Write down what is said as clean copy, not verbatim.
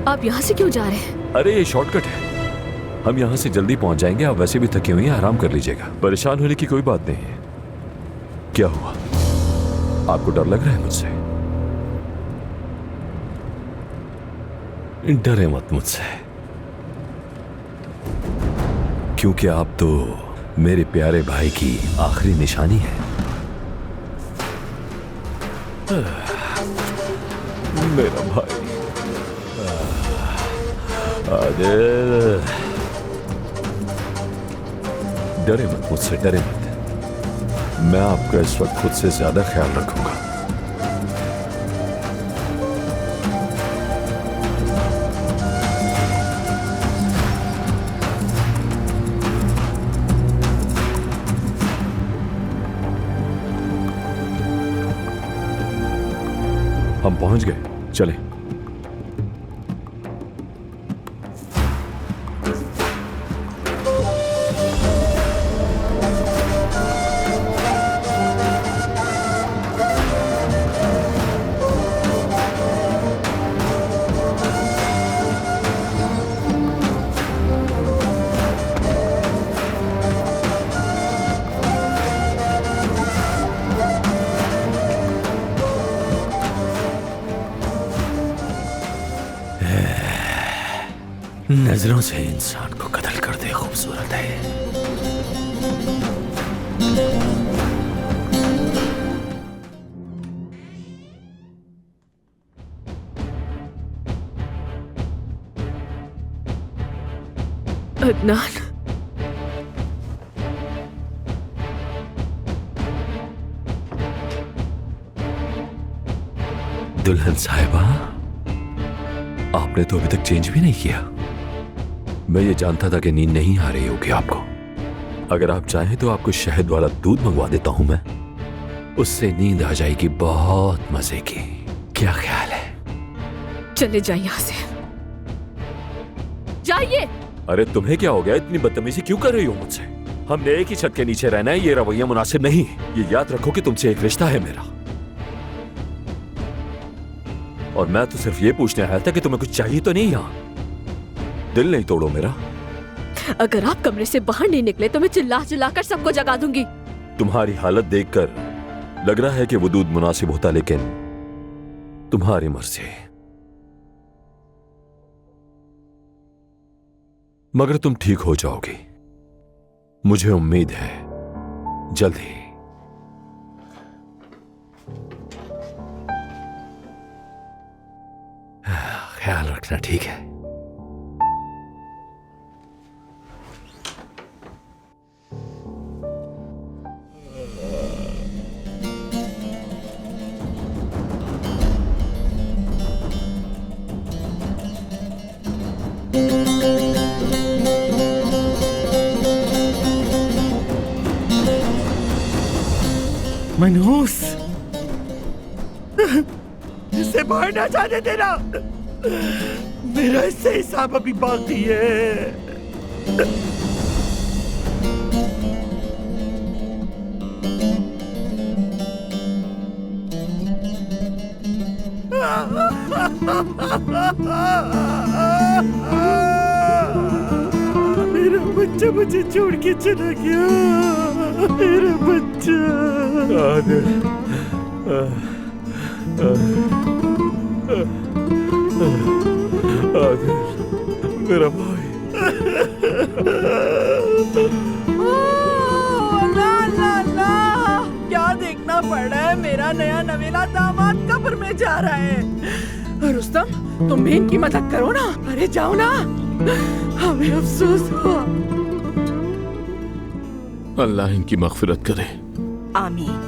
आप यहाँ से क्यों जा रहे हैं? अरे ये शॉर्टकट है, हम यहाँ से जल्दी पहुँच जाएंगे। आप वैसे भी थके हुए हैं, आराम कर लीजिएगा। परेशान होने की कोई बात नहीं है। क्या हुआ, आपको डर लग रहा है मुझसे? डरे मत मुझसे, क्योंकि आप तो मेरे प्यारे भाई की आखिरी निशानी है। मेरा भाई आदिल, डरे मत मुझसे, डरे मत। मैं आपका इस वक्त खुद से ज्यादा ख्याल रखूंगा। हम पहुंच गए, चलें। नजरों से इंसान को कत्ल करते खूबसूरत है। अदनान, दुल्हन साहिबा, आपने तो अभी तक चेंज भी नहीं किया। मैं ये जानता था कि नींद नहीं आ रही होगी आपको। अगर आप चाहें तो आपको शहद वाला दूध मंगवा देता हूं मैं, उससे नींद आ जाएगी बहुत मजे की। क्या ख्याल है? चले जाइए यहाँ से, जाइए। अरे तुम्हें क्या हो गया, इतनी बदतमीजी क्यों कर रही हो मुझसे? हमने एक ही छत के नीचे रहना है, ये रवैया मुनासिब नहीं। ये याद रखो कि तुमसे एक रिश्ता है मेरा, और मैं तो सिर्फ ये पूछने आया था कि तुम्हें कुछ चाहिए तो नहीं। यहाँ दिल नहीं तोड़ो मेरा। अगर आप कमरे से बाहर नहीं निकले तो मैं चिल्ला चिल्लाकर सबको जगा दूंगी। तुम्हारी हालत देखकर लग रहा है कि वो दूध मुनासिब होता, लेकिन तुम्हारी मर्जी। मगर तुम ठीक हो जाओगी, मुझे उम्मीद है, जल्द ही। ख्याल रखना, ठीक है? मनहूस, इसे बाहर ना जाने देना। मेरा इससे हिसाब अभी बाकी है। मेरा बच्चा मुझे छोड़ के चला गया। मेरा बच्चा आदिल, आदिल, मेरा भाई। ला ला ला, क्या देखना पड़ रहा है? मेरा नया नवेला दामाद कब्र में जा रहा है। रुस्तम, तुम भी इनकी मदद करो ना। अरे जाओ ना, हमें अफसोस हुआ। अल्लाह इनकी मग़फ़िरत करे। आमीन।